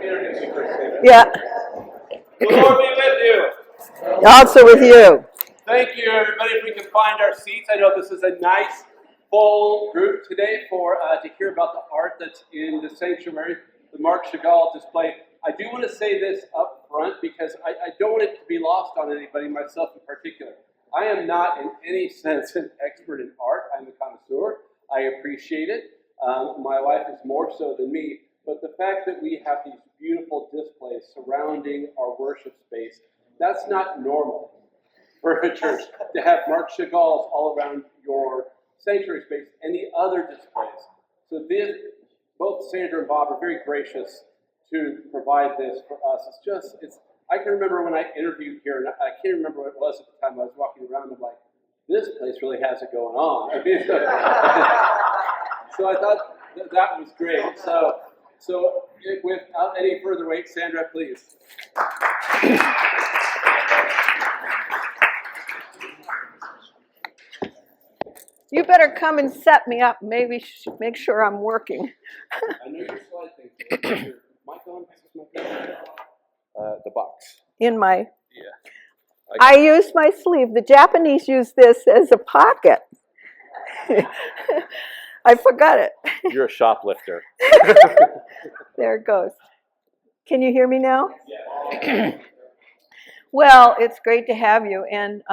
introduce you first. Yeah. The Lord be with you. Also with you. Thank you, everybody. If we can find our seats. I know this is a nice, full group today for to hear about the art that's in the sanctuary, the Marc Chagall display. I do want to say this up front because I don't want it to be lost on anybody, myself in particular. I am not in any sense an expert in art. I'm a connoisseur. I appreciate it. My wife is more so than me. But the fact that we have these beautiful displays surrounding our worship space, that's not normal for a church to have Marc Chagalls all around your sanctuary space and the other displays. So both Sandra and Bob are very gracious to provide this for us. I can remember when I interviewed here, and I can't remember what it was at the time. I was walking around and I'm like, this place really has it going on. I mean, so I thought that was great. So without any further wait, Sandra, please. You better come and set me up. Maybe make sure I'm working. I know your slide thing. Is your mic on? The box. In my. Yeah. I use my sleeve. The Japanese use this as a pocket. I forgot it. You're a shoplifter. There it goes. Can you hear me now? Yeah. Well, it's great to have you. And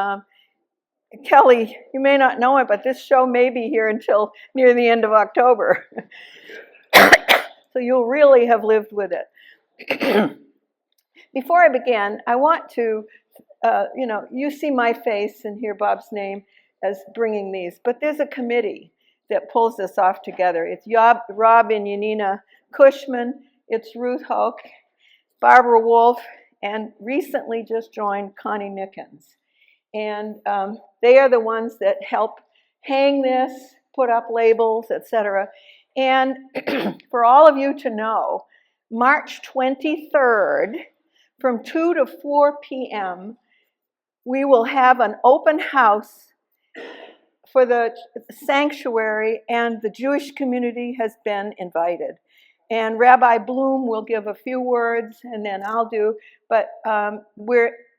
Kelly, you may not know it, but this show may be here until near the end of October. So you'll really have lived with it. Before I begin, I want to, you see my face and hear Bob's name as bringing these, but there's a committee that pulls this off together. It's Rob and Yanina Cushman, it's Ruth Hoke, Barbara Wolf, and recently just joined Connie Mickens. And they are the ones that help hang this, put up labels, etc. And for all of you to know, March 23rd, from 2 to 4 p.m., we will have an open house for the sanctuary, and the Jewish community has been invited. And Rabbi Bloom will give a few words, and then I'll do, but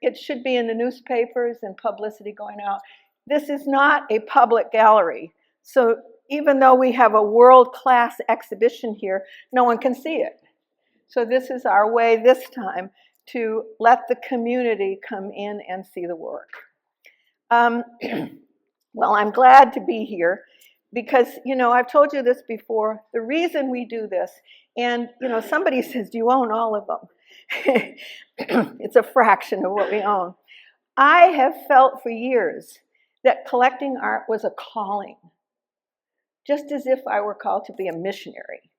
it should be in the newspapers and publicity going out. This is not a public gallery, so even though we have a world-class exhibition here, no one can see it. So this is our way this time to let the community come in and see the work. Well, I'm glad to be here because, I've told you this before, the reason we do this, and, somebody says, do you own all of them? It's a fraction of what we own. I have felt for years that collecting art was a calling, just as if I were called to be a missionary,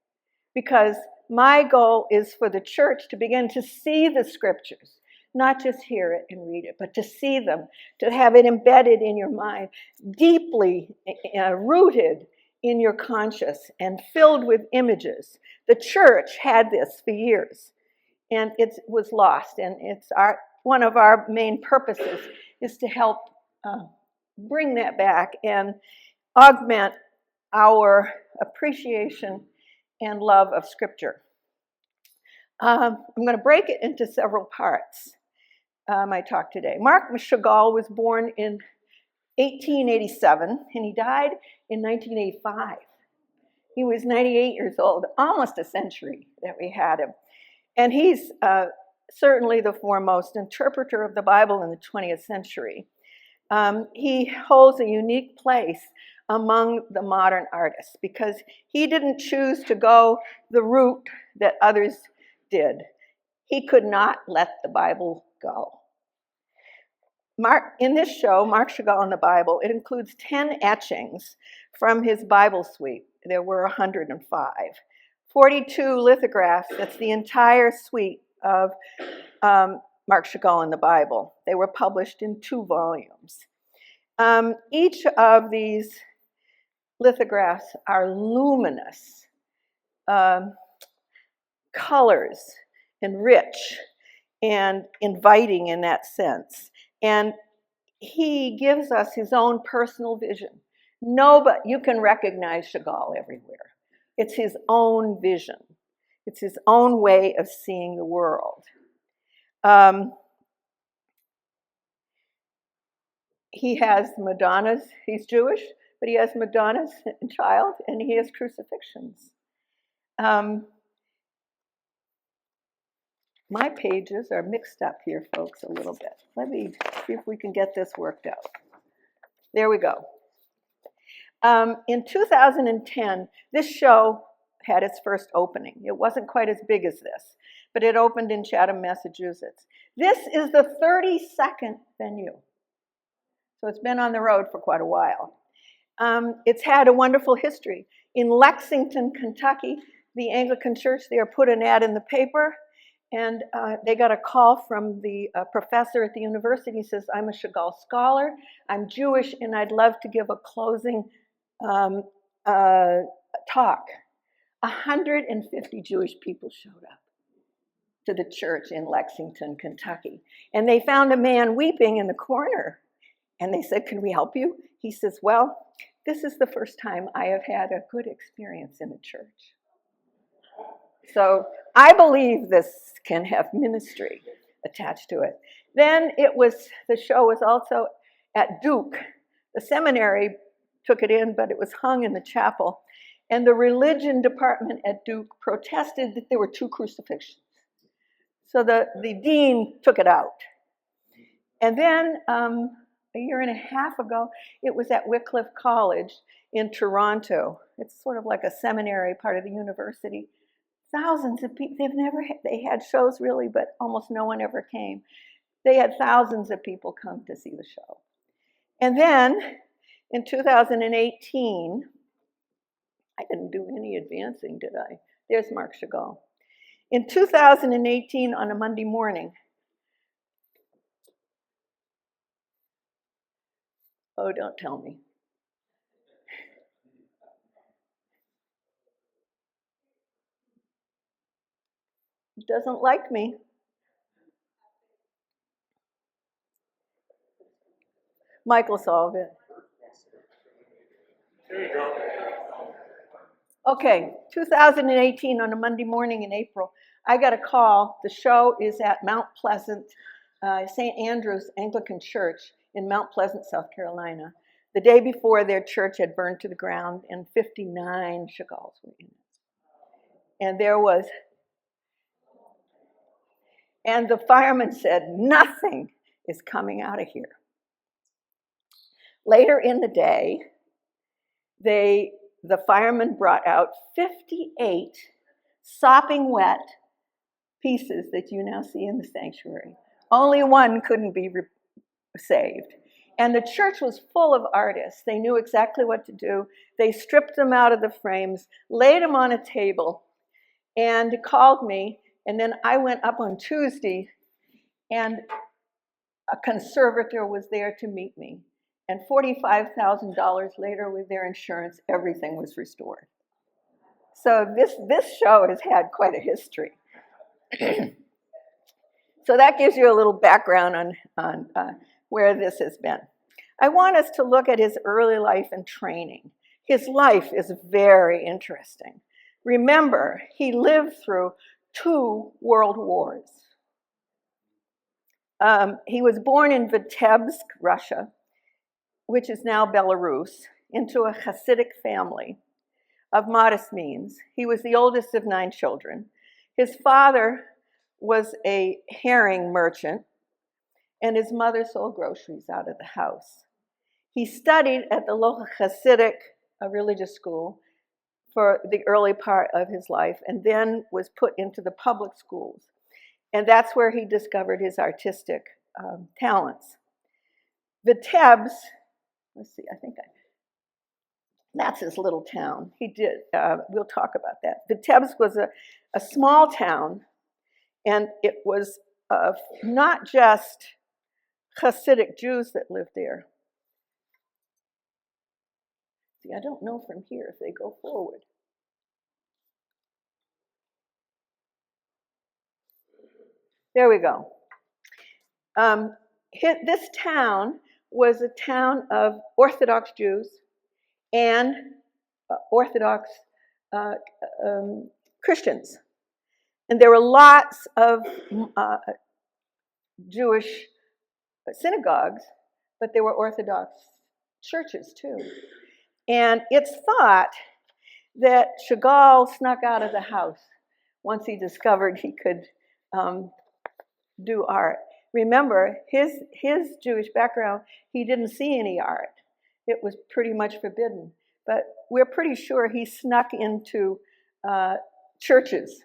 because my goal is for the church to begin to see the scriptures, not just hear it and read it, but to see them, to have it embedded in your mind, deeply rooted in your conscience and filled with images. The church had this for years, and it was lost. And it's one of our main purposes is to help bring that back and augment our appreciation and love of Scripture. I'm going to break it into several parts. My talk today. Marc Chagall was born in 1887 and he died in 1985. He was 98 years old, almost a century that we had him. And he's certainly the foremost interpreter of the Bible in the 20th century. He holds a unique place among the modern artists because he didn't choose to go the route that others did. He could not let the Bible go. In this show, Marc Chagall and the Bible, it includes 10 etchings from his Bible suite. There were 105. 42 lithographs, that's the entire suite of Marc Chagall and the Bible. They were published in 2 volumes. Each of these lithographs are luminous, colors, and rich, and inviting in that sense. And he gives us his own personal vision. You can recognize Chagall everywhere. It's his own vision. It's his own way of seeing the world. He has Madonnas. He's Jewish, but he has Madonnas and child, and he has crucifixions. My pages are mixed up here, folks, a little bit. Let me see if we can get this worked out. There we go. In 2010, this show had its first opening. It wasn't quite as big as this, but it opened in Chatham, Massachusetts. This is the 32nd venue. So it's been on the road for quite a while. It's had a wonderful history. In Lexington, Kentucky, the Anglican Church there put an ad in the paper, and they got a call from the professor at the university. He says, I'm a Chagall scholar, I'm Jewish, and I'd love to give a closing talk. 150 Jewish people showed up to the church in Lexington, Kentucky. And they found a man weeping in the corner. And they said, can we help you? He says, well, this is the first time I have had a good experience in a church. So I believe this can have ministry attached to it. Then the show was also at Duke. The seminary took it in, but it was hung in the chapel. And the religion department at Duke protested that there were 2 crucifixions. So the dean took it out. And then a year and a half ago, it was at Wycliffe College in Toronto. It's sort of like a seminary, part of the university. Thousands of people, they had shows really, but almost no one ever came. They had thousands of people come to see the show. And then in 2018, I didn't do any advancing, did I? There's Marc Chagall. In 2018, on a Monday morning, oh, don't tell me. He doesn't like me. Michael solved it. There you go. Okay, 2018 on a Monday morning in April, I got a call. The show is at Mount Pleasant, St. Andrew's Anglican Church in Mount Pleasant, South Carolina. The day before, their church had burned to the ground, and 59 Chagalls were in it. And the fireman said, nothing is coming out of here. Later in the day, the firemen brought out 58 sopping wet pieces that you now see in the sanctuary. Only one couldn't be saved. And the church was full of artists. They knew exactly what to do. They stripped them out of the frames, laid them on a table, and called me. And then I went up on Tuesday, and a conservator was there to meet me. And $45,000 later, with their insurance, everything was restored. So this show has had quite a history. So that gives you a little background on where this has been. I want us to look at his early life and training. His life is very interesting. Remember, he lived through 2 world wars. He was born in Vitebsk, Russia, which is now Belarus, into a Hasidic family of modest means. He was the oldest of 9 children. His father was a herring merchant, and his mother sold groceries out of the house. He studied at the local Hasidic religious school for the early part of his life, and then was put into the public schools. And that's where he discovered his artistic talents. Vitebsk, let's see, that's his little town. We'll talk about that. Vitebsk was a small town, and it was not just Hasidic Jews that lived there. See, I don't know from here if they go forward. There we go. This town was a town of Orthodox Jews and Orthodox Christians. And there were lots of Jewish synagogues, but there were Orthodox churches too. And it's thought that Chagall snuck out of the house once he discovered he could do art. Remember, his Jewish background, he didn't see any art. It was pretty much forbidden. But we're pretty sure he snuck into churches.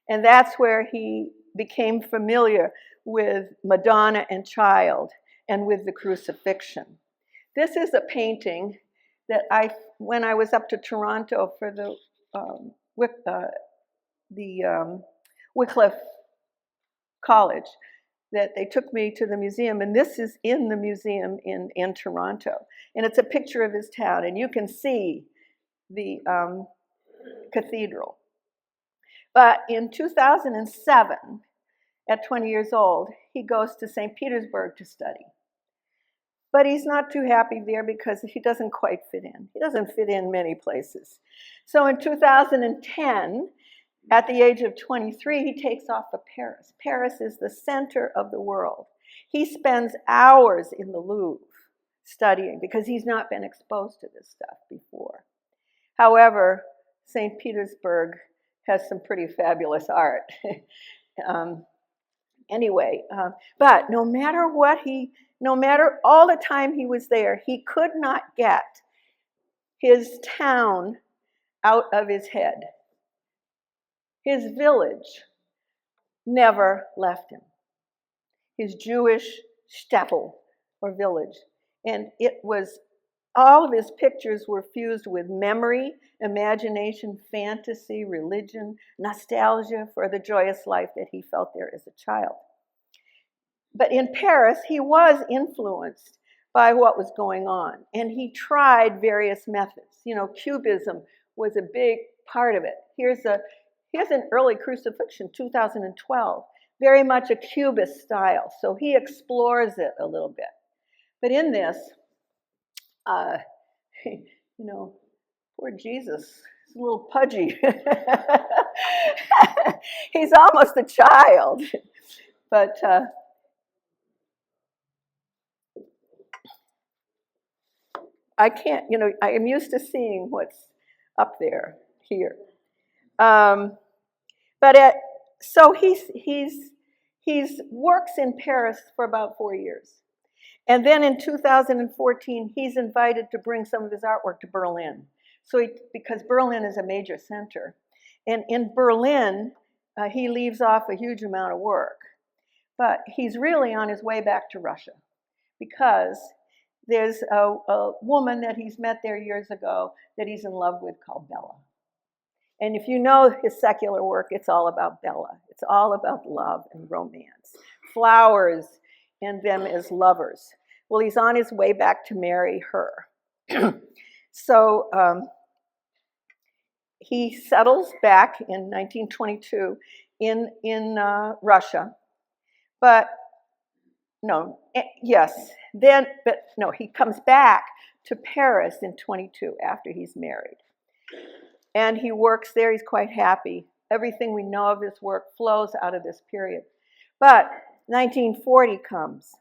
And that's where he became familiar with Madonna and Child and with the crucifixion. This is a painting that when I was up to Toronto for the Wycliffe College, that they took me to the museum, and this is in the museum in Toronto. And it's a picture of his town, and you can see the cathedral. But in 2007, at 20 years old, he goes to St. Petersburg to study. But he's not too happy there because he doesn't quite fit in. He doesn't fit in many places. So in 2010, at the age of 23, he takes off for Paris. Paris is the center of the world. He spends hours in the Louvre studying because he's not been exposed to this stuff before. However, St. Petersburg has some pretty fabulous art. But no matter all the time he was there, he could not get his town out of his head. His village never left him. His Jewish shtetl, or village. And all of his pictures were fused with memory, imagination, fantasy, religion, nostalgia for the joyous life that he felt there as a child. But in Paris, he was influenced by what was going on, and he tried various methods. Cubism was a big part of it. Here's an early crucifixion, 2012, very much a Cubist style. So he explores it a little bit. But in this, poor Jesus, he's a little pudgy. He's almost a child. But I can't, I am used to seeing what's up there, here. So he's works in Paris for about 4 years. And then in 2014, he's invited to bring some of his artwork to Berlin. Because Berlin is a major center. And in Berlin, he leaves off a huge amount of work. But he's really on his way back to Russia because there's a woman that he's met there years ago that he's in love with called Bella. And if you know his secular work, it's all about Bella. It's all about love and romance. Flowers and them as lovers. Well, he's on his way back to marry her. So he settles back in 1922 in Russia. He comes back to Paris in 22 after he's married. And he works there, he's quite happy. Everything we know of his work flows out of this period. But 1940 comes,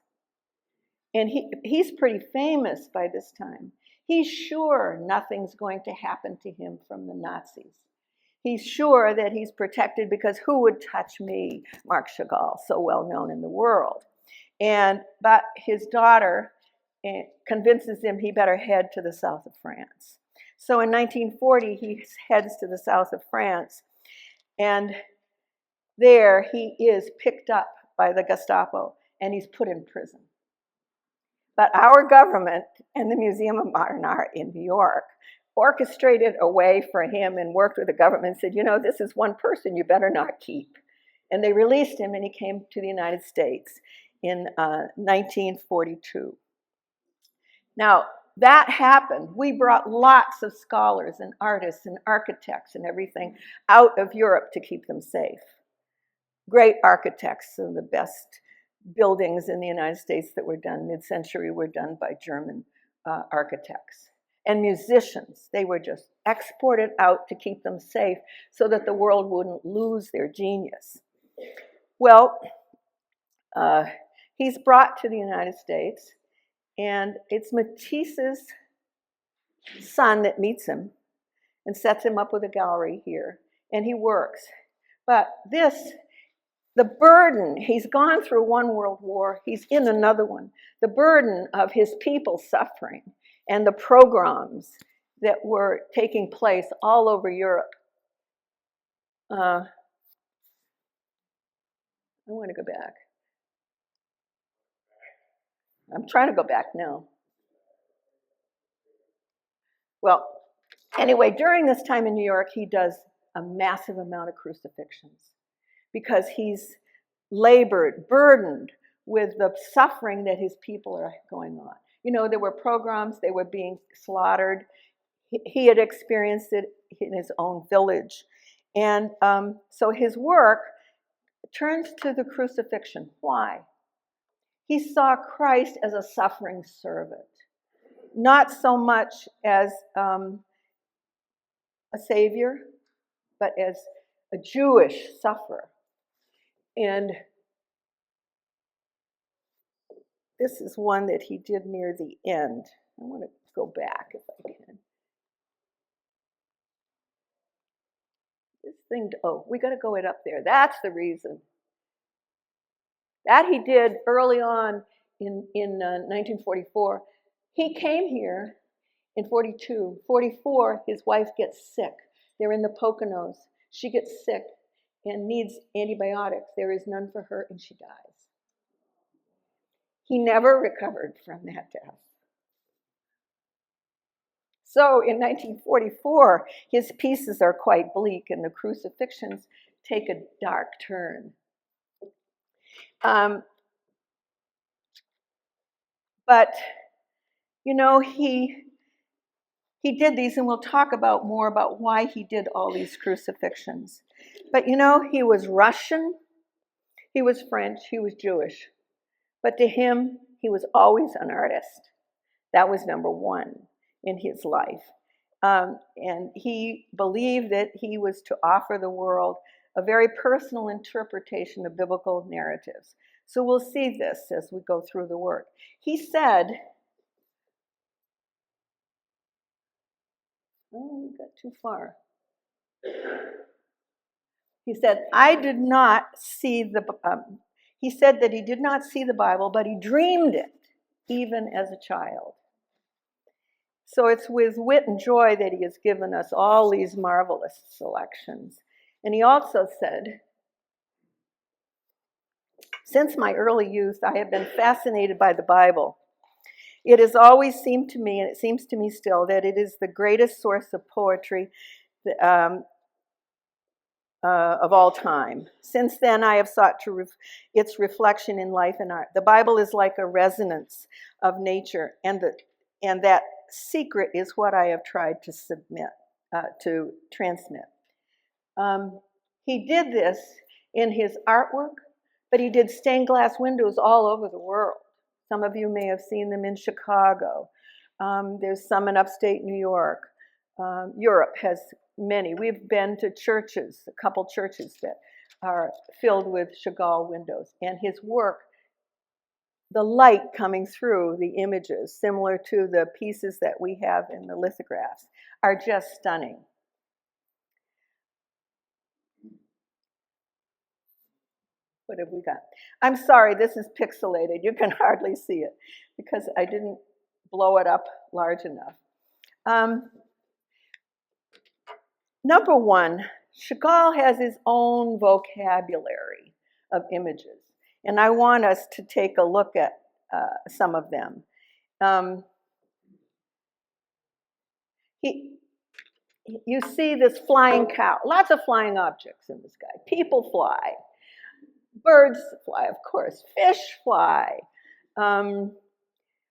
and he's pretty famous by this time. He's sure nothing's going to happen to him from the Nazis. He's sure that he's protected because who would touch me, Marc Chagall, so well known in the world. But his daughter convinces him he better head to the south of France. So in 1940, he heads to the south of France, and there he is picked up by the Gestapo, and he's put in prison. But our government and the Museum of Modern Art in New York orchestrated a way for him and worked with the government and said, this is one person you better not keep. And they released him, and he came to the United States in 1942. Now, that happened. We brought lots of scholars and artists and architects and everything out of Europe to keep them safe. Great architects, some of the best buildings in the United States that were done mid-century were done by German architects. and musicians. They were just exported out to keep them safe so that the world wouldn't lose their genius. Well, he's brought to the United States, and it's Matisse's son that meets him and sets him up with a gallery here, and he works. But the burden, he's gone through one world war, he's in another one. The burden of his people suffering and the pogroms that were taking place all over Europe. I want to go back. I'm trying to go back now. Well, anyway, during this time in New York, he does a massive amount of crucifixions because he's labored, burdened with the suffering that his people are going on. You know, there were pogroms, they were being slaughtered. He had experienced it in his own village. And so his work turns to the crucifixion. Why? He saw Christ as a suffering servant, not so much as a savior, but as a Jewish sufferer. And this is one that he did near the end. I want to go back if I can. This thing, we got to go it up there. That's the reason. That he did early on in 1944. He came here in 42. 44, his wife gets sick. They're in the Poconos. She gets sick and needs antibiotics. There is none for her, and she dies. He never recovered from that death. So in 1944, his pieces are quite bleak, and the crucifixions take a dark turn. But, you know, he did these, and we'll talk more about why he did all these crucifixions. But, you know, he was Russian, he was French, he was Jewish. But to him, he was always an artist. That was number one in his life. And he believed that he was to offer the world a very personal interpretation of biblical narratives. So we'll see this as we go through the work. He said, we got too far. He said, he said that he did not see the Bible, but he dreamed it, even as a child. So it's with wit and joy that he has given us all these marvelous selections. And he also said, since my early youth, I have been fascinated by the Bible. It has always seemed to me, and it seems to me still, that it is the greatest source of poetry of all time. Since then, I have sought its reflection in life and art. The Bible is like a resonance of nature, and that secret is what I have tried to transmit. He did this in his artwork, but he did stained glass windows all over the world. Some of you may have seen them in Chicago. There's some in upstate New York. Europe has many. We've been to churches, a couple churches that are filled with Chagall windows. And his work, the light coming through the images, similar to the pieces that we have in the lithographs, are just stunning. What have we got? I'm sorry, this is pixelated. You can hardly see it because I didn't blow it up large enough. Number one, Chagall has his own vocabulary of images, and I want us to take a look at some of them. You see this flying cow, lots of flying objects in the sky. People fly. Birds fly, of course. Fish fly.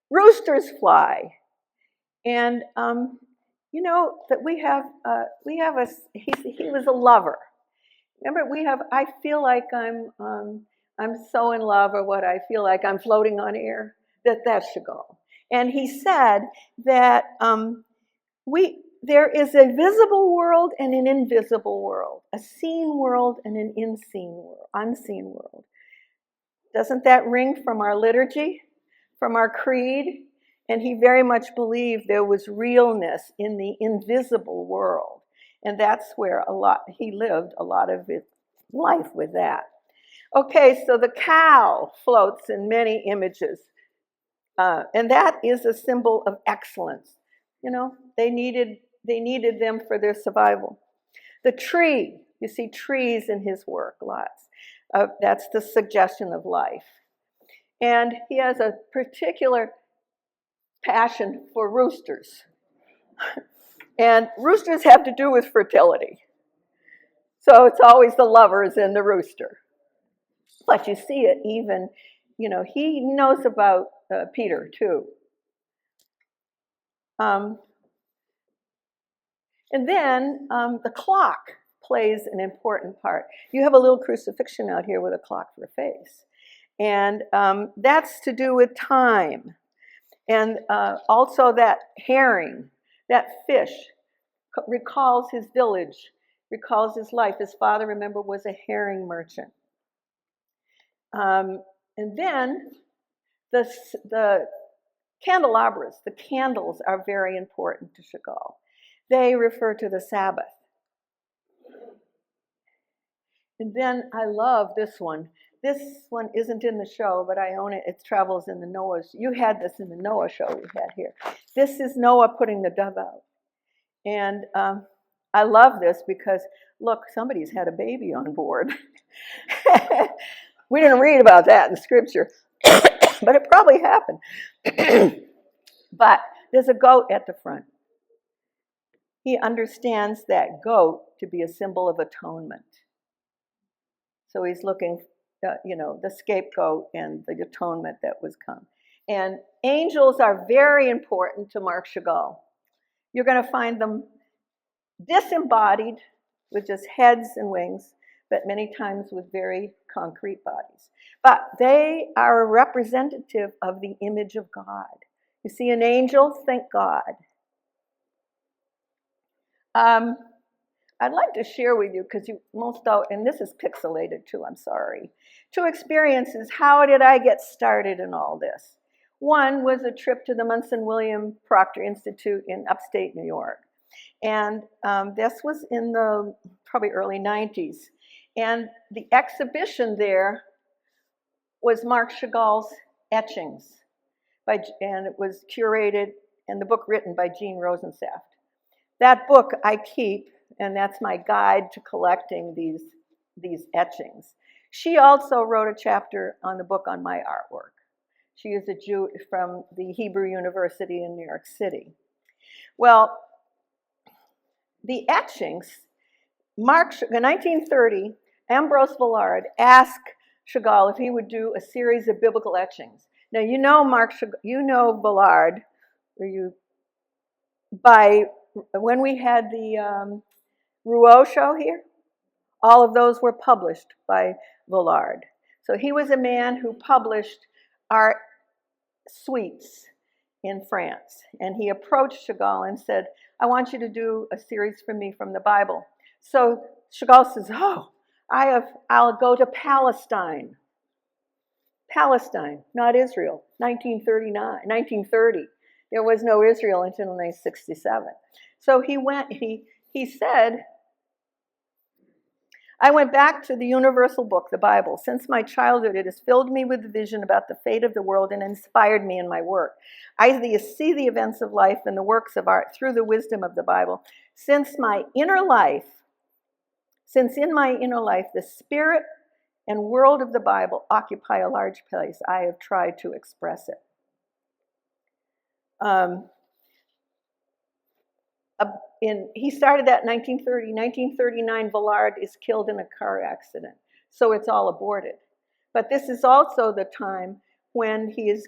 Roosters fly. And you know that he was a lover. Remember, I feel like I'm so in love, or what I feel like I'm floating on air. That's Chagall. And he said that there is a visible world and an invisible world, a seen world and an unseen world. Doesn't that ring from our liturgy, from our creed? And he very much believed there was realness in the invisible world. And that's where he lived a lot of his life with that. Okay, so the cow floats in many images. And that is a symbol of excellence. They needed them for their survival. The tree, you see trees in his work, lots. That's the suggestion of life. And he has a particular passion for roosters. And roosters have to do with fertility. So it's always the lovers and the rooster. But you see it even, he knows about Peter too. And then the clock plays an important part. You have a little crucifixion out here with a clock for a face. And that's to do with time. And also that herring, that fish, recalls his village, recalls his life. His father, remember, was a herring merchant. And then the candelabras, the candles, are very important to Chagall. They refer to the Sabbath. And then I love this one. This one isn't in the show, but I own it. It travels in the Noah's. You had this in the Noah show we had here. This is Noah putting the dove out. And I love this because, look, somebody's had a baby on board. We didn't read about that in Scripture, but it probably happened. But there's a goat at the front. He understands that goat to be a symbol of atonement. So he's looking, the scapegoat and the atonement that was come. And angels are very important to Marc Chagall. You're going to find them disembodied with just heads and wings, but many times with very concrete bodies. But they are a representative of the image of God. You see an angel, think God. I'd like to share with you, because and this is pixelated too, I'm sorry, 2 experiences. How did I get started in all this? One was a trip to the Munson William Proctor Institute in upstate New York. And this was in the probably early 90s. And the exhibition there was Marc Chagall's etchings. And it was curated, and the book written by Jean Rosensaft. That book I keep, and that's my guide to collecting these etchings. She also wrote a chapter on the book on my artwork. She is a Jew from the Hebrew University in New York City. Well, the etchings, in 1930, Ambrose Villard asked Chagall if he would do a series of biblical etchings. Now, Villard, when we had the Rouault show here, all of those were published by Villard. So he was a man who published art suites in France. And he approached Chagall and said, I want you to do a series for me from the Bible. So Chagall says, I'll go to Palestine. Palestine, not Israel, 1930. There was no Israel until 1967. So he went, he said, I went back to the universal book, the Bible. Since my childhood, it has filled me with the vision about the fate of the world and inspired me in my work. I see the events of life and the works of art through the wisdom of the Bible. Since in my inner life, the spirit and world of the Bible occupy a large place, I have tried to express it. He started that in 1930. 1939, Villard is killed in a car accident. So it's all aborted. But this is also the time when he is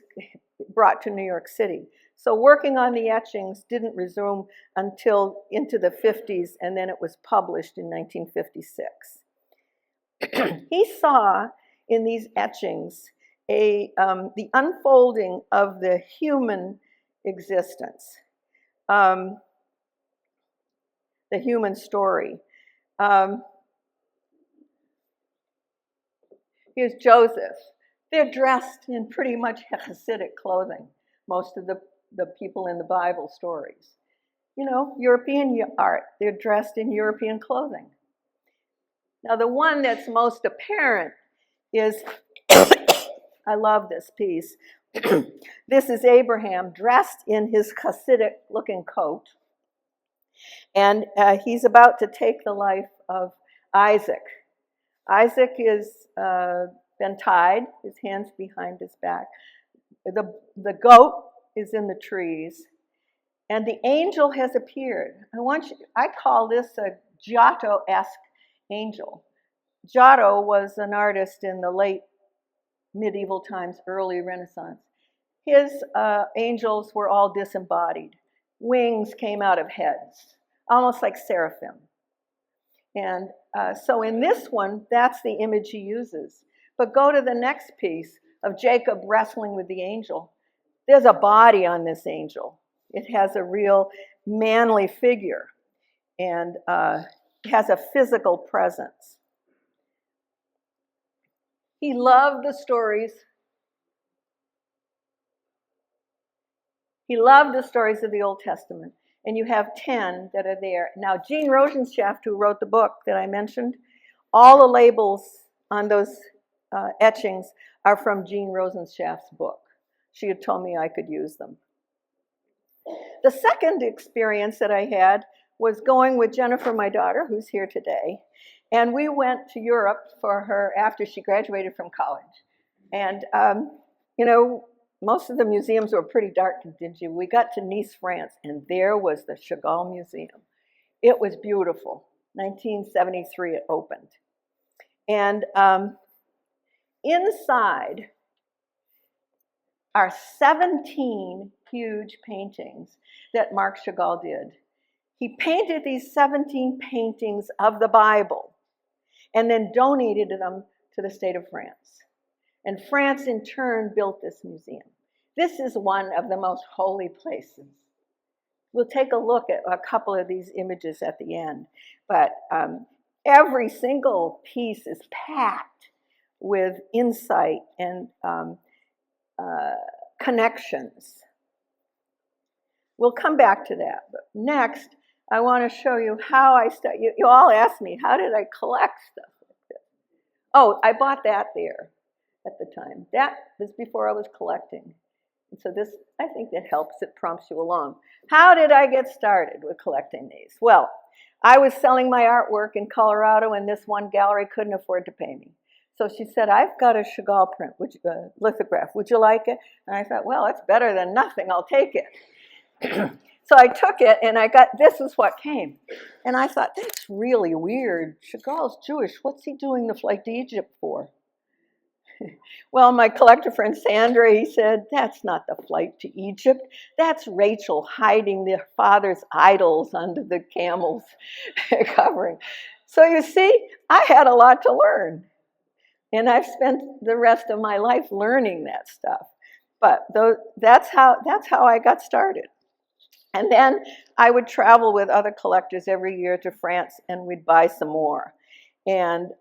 brought to New York City. So working on the etchings didn't resume until into the 50s, and then it was published in 1956. He saw in these etchings the unfolding of the human existence. the human story. Here's Joseph. They're dressed in pretty much Hasidic clothing, most of the people in the Bible stories. You know, European art, they're dressed in European clothing. Now, the one that's most apparent is, I love this piece. This is Abraham dressed in his Hasidic-looking coat, and he's about to take the life of Isaac. Isaac is been tied, his hands behind his back. The goat is in the trees, and the angel has appeared. I call this a Giotto-esque angel. Giotto was an artist in the late medieval times, early Renaissance. His angels were all disembodied. Wings came out of heads, almost like seraphim. And so in this one, that's the image he uses. But go to the next piece of Jacob wrestling with the angel. There's a body on this angel. It has a real manly figure, and has a physical presence. He loved the stories. He loved the stories of the Old Testament. And you have 10 that are there. Now, Jean Rosenschaft, who wrote the book that I mentioned, all the labels on those etchings are from Jean Rosenschaft's book. She had told me I could use them. The second experience that I had was going with Jennifer, my daughter, who's here today. And we went to Europe for her after she graduated from college. And, you know, most of the museums were pretty dark and dingy. We got to Nice, France, and there was the Chagall Museum. It was beautiful. 1973 it opened. And inside are 17 huge paintings that Marc Chagall did. He painted these 17 paintings of the Bible and then donated them to the state of France. And France, in turn, built this museum. This is one of the most holy places. We'll take a look at a couple of these images at the end. But every single piece is packed with insight and connections. We'll come back to that. But next, I want to show you how I started. You all asked me, how did I collect stuff like this? Oh, I bought that there at the time. That was before I was collecting. And so this, I think that helps. It prompts you along. How did I get started with collecting these? Well, I was selling my artwork in Colorado, and this one gallery couldn't afford to pay me. So she said, I've got a Chagall print, lithograph. Would you like it? And I thought, well, it's better than nothing. I'll take it. So I took it, and this is what came. And I thought, that's really weird. Chagall's Jewish. What's he doing the flight to Egypt for? Well, my collector friend Sandra, he said, that's not the flight to Egypt. That's Rachel hiding their father's idols under the camel's covering. So you see, I had a lot to learn. And I've spent the rest of my life learning that stuff. But that's how I got started. And then I would travel with other collectors every year to France, and we'd buy some more. And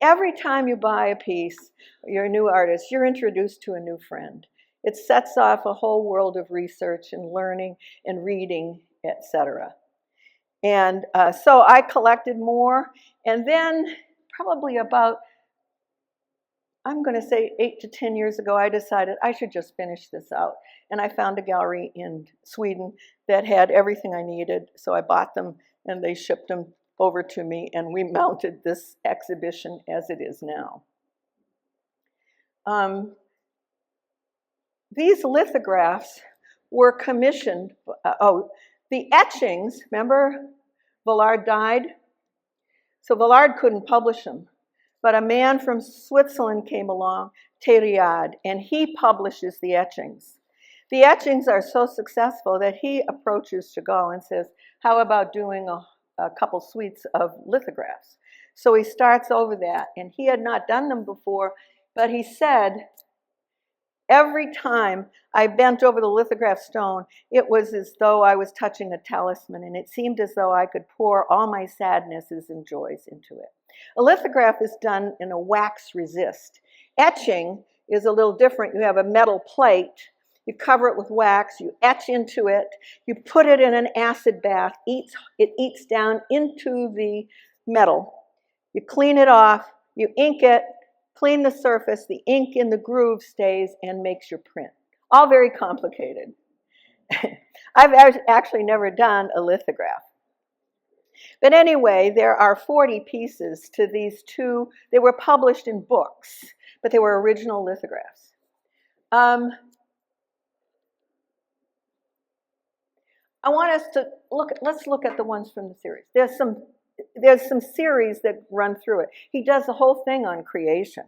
every time you buy a piece, you're a new artist, you're introduced to a new friend. It sets off a whole world of research and learning and reading, etc. And so I collected more, and then probably about, I'm going to say 8 to 10 years ago, I decided I should just finish this out. And I found a gallery in Sweden that had everything I needed, so I bought them, and they shipped them over to me, and we mounted this exhibition as it is now. These lithographs were commissioned, the etchings, remember Villard died? So Villard couldn't publish them, but a man from Switzerland came along, Thériaud, and he publishes the etchings. The etchings are so successful that he approaches Chagall and says, how about doing a couple suites of lithographs? So he starts over that, and he had not done them before, but he said, Every time I bent over the lithograph stone, it was as though I was touching a talisman, and it seemed as though I could pour all my sadnesses and joys into it. A lithograph is done in a wax resist. Etching is a little different. You have a metal plate, you cover it with wax, you etch into it, you put it in an acid bath, it eats down into the metal, you clean it off, you ink it, clean the surface, the ink in the groove stays and makes your print. All very complicated. I've actually never done a lithograph. But anyway, there are 40 pieces to these two. They were published in books, but they were original lithographs. I want us to let's look at the ones from the series. There's some series that run through it. He does the whole thing on creation.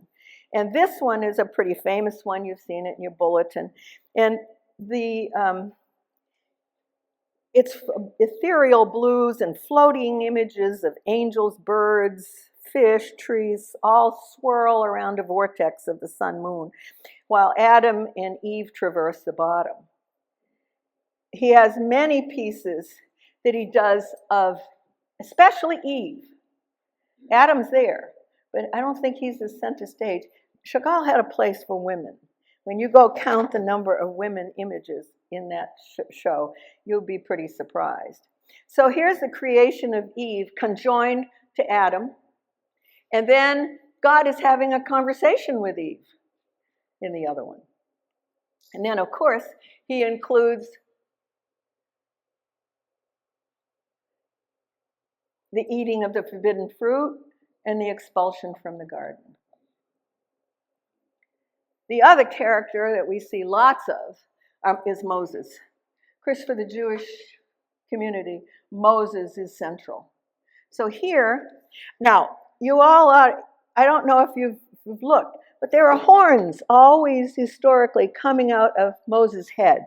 And this one is a pretty famous one. You've seen it in your bulletin. And it's ethereal blues and floating images of angels, birds, fish, trees, all swirl around a vortex of the sun, moon, while Adam and Eve traverse the bottom. He has many pieces that he does of, especially Eve. Adam's there, but I don't think he's the center stage. Chagall had a place for women. When you go count the number of women images in that show, you'll be pretty surprised. So here's the creation of Eve conjoined to Adam, and then God is having a conversation with Eve in the other one. And then, of course, he includes the eating of the forbidden fruit and the expulsion from the garden. The other character that we see lots of is Moses. Of course, for the Jewish community, Moses is central. So here, now, you all are, I don't know if you've looked, but there are horns always historically coming out of Moses' head.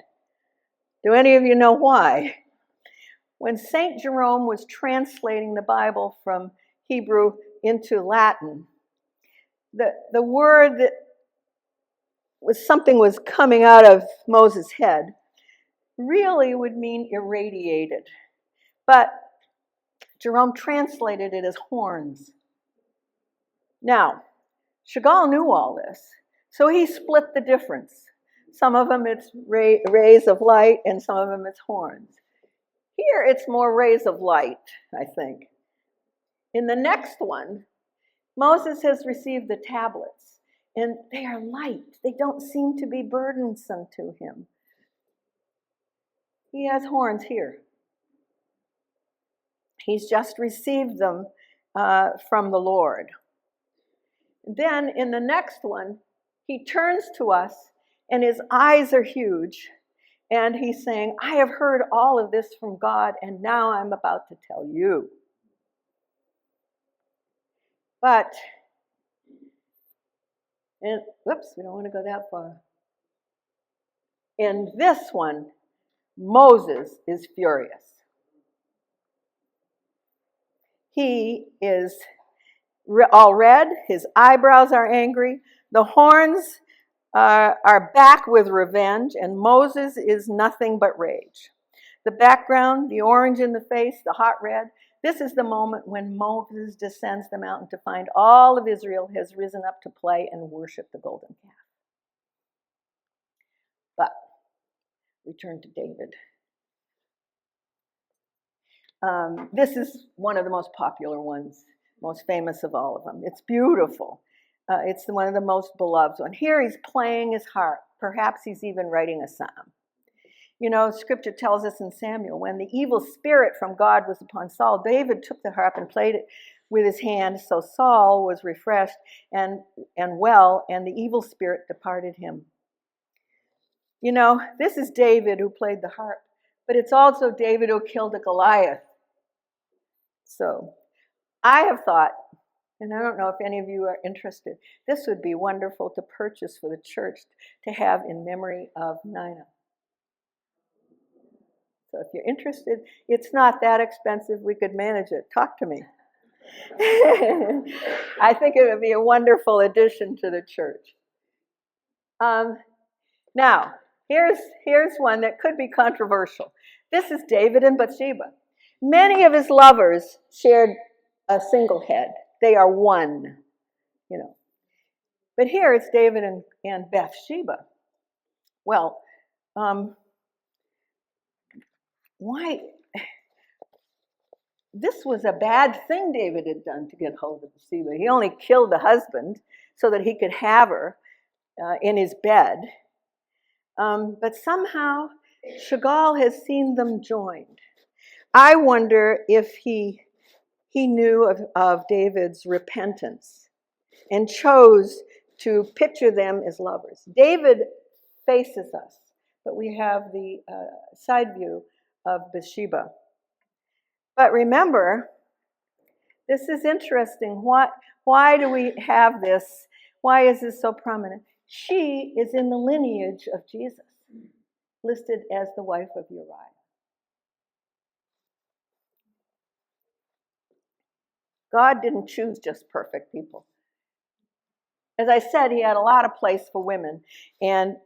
Do any of you know why? When St. Jerome was translating the Bible from Hebrew into Latin, the word that something was coming out of Moses' head really would mean irradiated. But Jerome translated it as horns. Now, Chagall knew all this, so he split the difference. Some of them it's rays of light, and some of them it's horns. Here it's more rays of light, I think. In the next one, Moses has received the tablets, and they are light. They don't seem to be burdensome to him. He has horns here. He's just received them from the Lord. Then in the next one, he turns to us, and his eyes are huge, and he's saying, I have heard all of this from God, and now I'm about to tell you. But, and whoops, we don't want to go that far. In this one, Moses is furious. He is all red, his eyebrows are angry, the horns are back with revenge, and Moses is nothing but rage. The background, the orange in the face, the hot red, this is the moment when Moses descends the mountain to find all of Israel has risen up to play and worship the golden calf. But we turn to David. This is one of the most popular ones, most famous of all of them. It's beautiful. It's one of the most beloved ones. Here he's playing his harp. Perhaps he's even writing a psalm. You know, Scripture tells us in Samuel, when the evil spirit from God was upon Saul, David took the harp and played it with his hand, so Saul was refreshed and well, and the evil spirit departed him. You know, this is David who played the harp, but it's also David who killed a Goliath. So I have thought, and I don't know if any of you are interested, this would be wonderful to purchase for the church to have in memory of Nina. So if you're interested, it's not that expensive. We could manage it. Talk to me. I think it would be a wonderful addition to the church. Now, here's one that could be controversial. This is David and Bathsheba. Many of his lovers shared a single head. They are one, you know. But here it's David and Bathsheba. Well, why? This was a bad thing David had done to get hold of Bathsheba. He only killed the husband so that he could have her in his bed. But somehow Chagall has seen them joined. I wonder if he knew of David's repentance and chose to picture them as lovers. David faces us, but we have the side view of Bathsheba. But remember, this is interesting. Why do we have this? Why is this so prominent? She is in the lineage of Jesus, listed as the wife of Uriah. God didn't choose just perfect people. As I said, he had a lot of place for women, and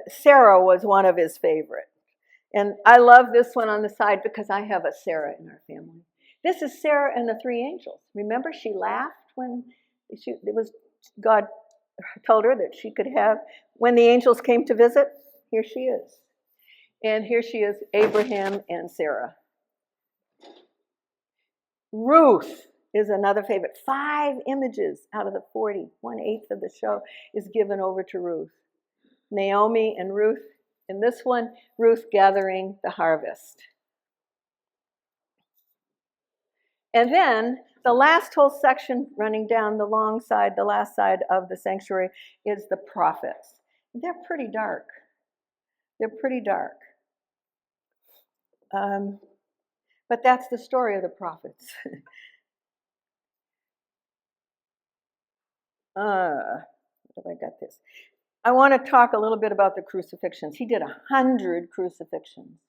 Sarah was one of his favorite. And I love this one on the side because I have a Sarah in our family. This is Sarah and the three angels. Remember, she laughed when God told her that she could have, when the angels came to visit, here she is. And here she is, Abraham and Sarah. Ruth is another favorite. 5 images out of the 40, 1/8 of the show is given over to Ruth. Naomi and Ruth. In this one, Ruth gathering the harvest. And then the last whole section running down the long side, the last side of the sanctuary, is the prophets. They're pretty dark. They're pretty dark. But that's the story of the prophets. Have I got this? I want to talk a little bit about the crucifixions. He did 100 crucifixions.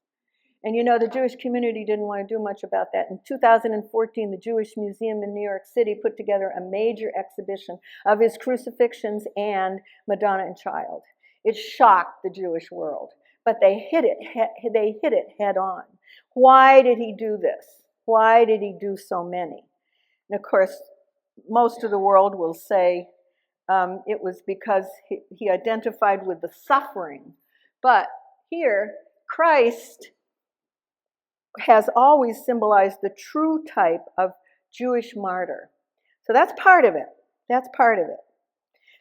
And you know, the Jewish community didn't want to do much about that. In 2014, the Jewish Museum in New York City put together a major exhibition of his crucifixions and Madonna and Child. It shocked the Jewish world, but they hit it head on. Why did he do this? Why did he do so many? And of course, most of the world will say it was because he identified with the suffering. But here, Christ has always symbolized the true type of Jewish martyr. So that's part of it. That's part of it.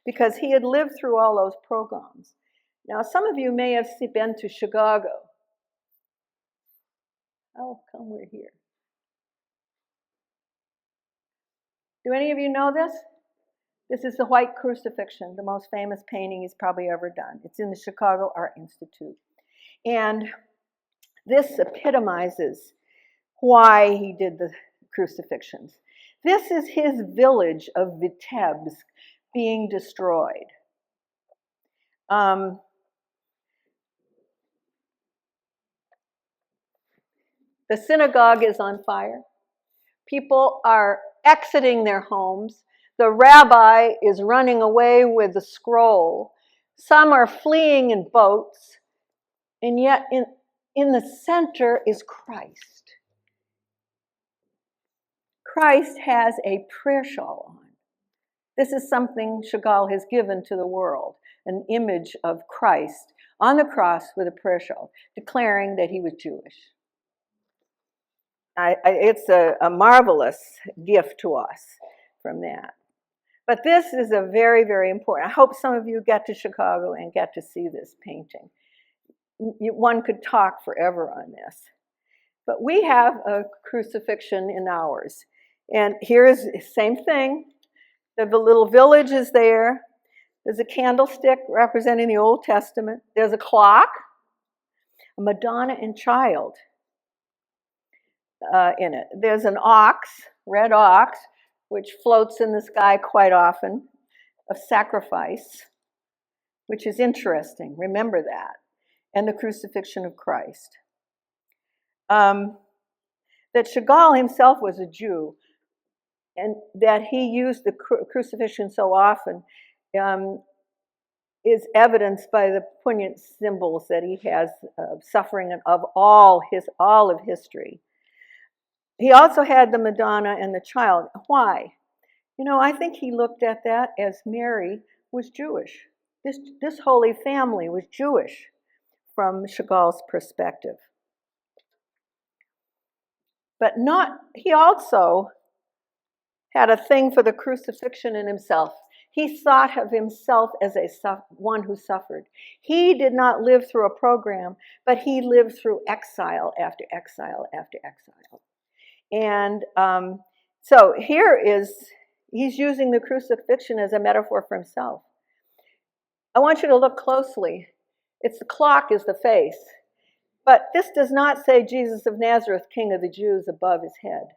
Because he had lived through all those pogroms. Now, some of you may have been to Chicago. How come we're here? Do any of you know this? This is the White Crucifixion, the most famous painting he's probably ever done. It's in the Chicago Art Institute. And this epitomizes why he did the crucifixions. This is his village of Vitebsk being destroyed. The synagogue is on fire. People are exiting their homes. The rabbi is running away with the scroll. Some are fleeing in boats. And yet in the center is Christ. Christ has a prayer shawl on. This is something Chagall has given to the world, an image of Christ on the cross with a prayer shawl, declaring that he was Jewish. It's a marvelous gift to us from that. But this is a very, very important. I hope some of you get to Chicago and get to see this painting. One could talk forever on this. But we have a crucifixion in ours. And here's the same thing. The little village is there. There's a candlestick representing the Old Testament. There's a clock, a Madonna and Child in it. There's an ox, red ox, which floats in the sky quite often, of sacrifice, which is interesting. Remember that. And the crucifixion of Christ. That Chagall himself was a Jew, and that he used the crucifixion so often is evidenced by the poignant symbols that he has of suffering of all of history. He also had the Madonna and the child. Why? I think he looked at that as Mary was Jewish. This Holy Family was Jewish from Chagall's perspective. But he also had a thing for the crucifixion in himself. He thought of himself as one who suffered. He did not live through a program, but he lived through exile after exile after exile. And so he's using the crucifixion as a metaphor for himself. I want you to look closely. The clock is the face. But this does not say Jesus of Nazareth, King of the Jews, above his head.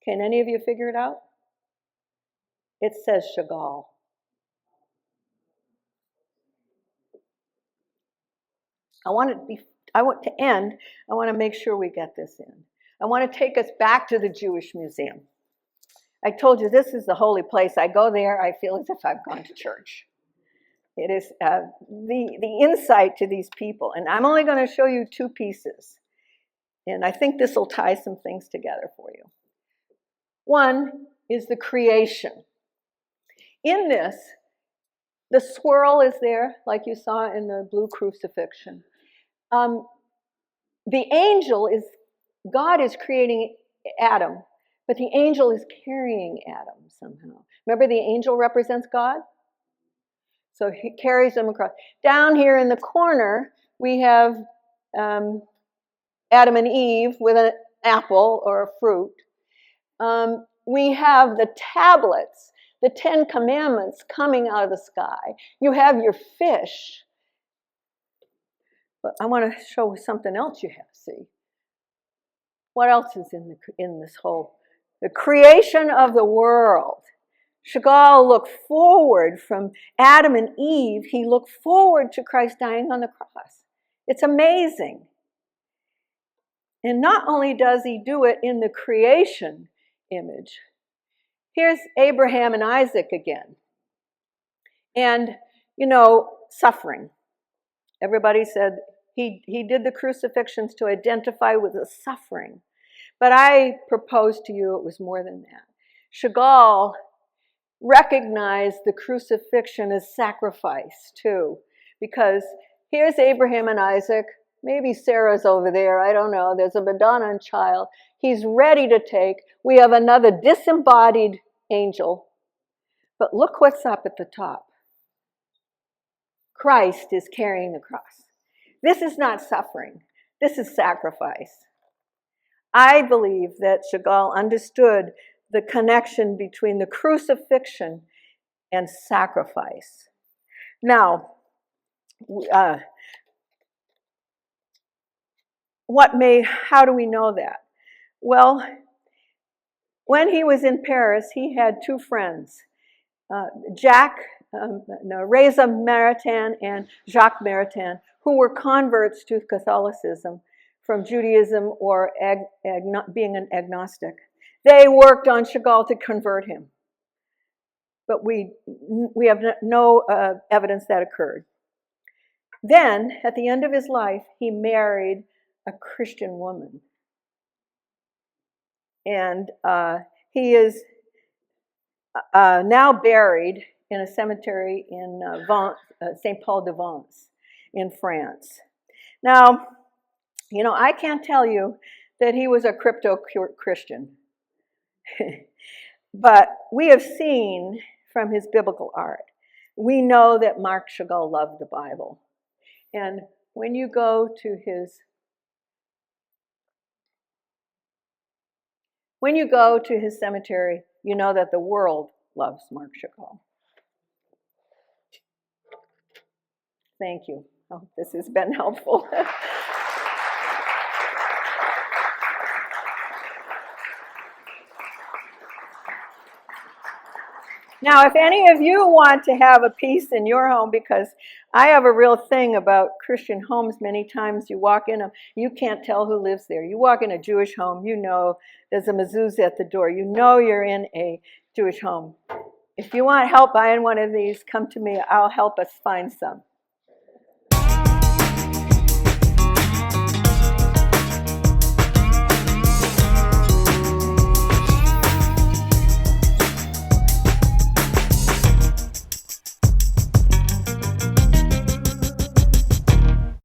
Can any of you figure it out? It says Chagall. I want to make sure we get this in. I want to take us back to the Jewish Museum. I told you this is the holy place. I go there, I feel as if I've gone to church. It is the insight to these people. And I'm only going to show you 2 pieces. And I think this will tie some things together for you. One is the creation. In this, the swirl is there, like you saw in the blue crucifixion. The angel God is creating Adam, but the angel is carrying Adam somehow. Remember, the angel represents God? So he carries them across. Down here in the corner, we have Adam and Eve with an apple or a fruit. We have the tablets, the 10 Commandments coming out of the sky. You have your fish. But I want to show something else you have to see. What else is in this whole? The creation of the world. Chagall looked forward from Adam and Eve. He looked forward to Christ dying on the cross. It's amazing. And not only does he do it in the creation image, here's Abraham and Isaac again. And, suffering. Everybody said he did the crucifixions to identify with the suffering. But I propose to you it was more than that. Chagall recognized the crucifixion as sacrifice too, because here's Abraham and Isaac. Maybe Sarah's over there. I don't know. There's a Madonna and child. He's ready to take. We have another disembodied angel. But look what's up at the top. Christ is carrying the cross. This is not suffering. This is sacrifice. I believe that Chagall understood the connection between the crucifixion and sacrifice. Now, how do we know that? Well, when he was in Paris, he had 2 friends, Reza Maritain and Jacques Maritain, who were converts to Catholicism from Judaism or being an agnostic. They worked on Chagall to convert him. But we have no evidence that occurred. Then, at the end of his life, he married a Christian woman. And he is now buried in a cemetery in St. Paul de Vence in France. Now, I can't tell you that he was a crypto-Christian. But we have seen from his biblical art, we know that Marc Chagall loved the Bible. And when you go to his cemetery, you know that the world loves Marc Chagall. Thank you. I hope this has been helpful. Now, if any of you want to have a piece in your home, because I have a real thing about Christian homes, many times you walk in them, you can't tell who lives there. You walk in a Jewish home, there's a mezuzah at the door. You're in a Jewish home. If you want help buying one of these, come to me. I'll help us find some.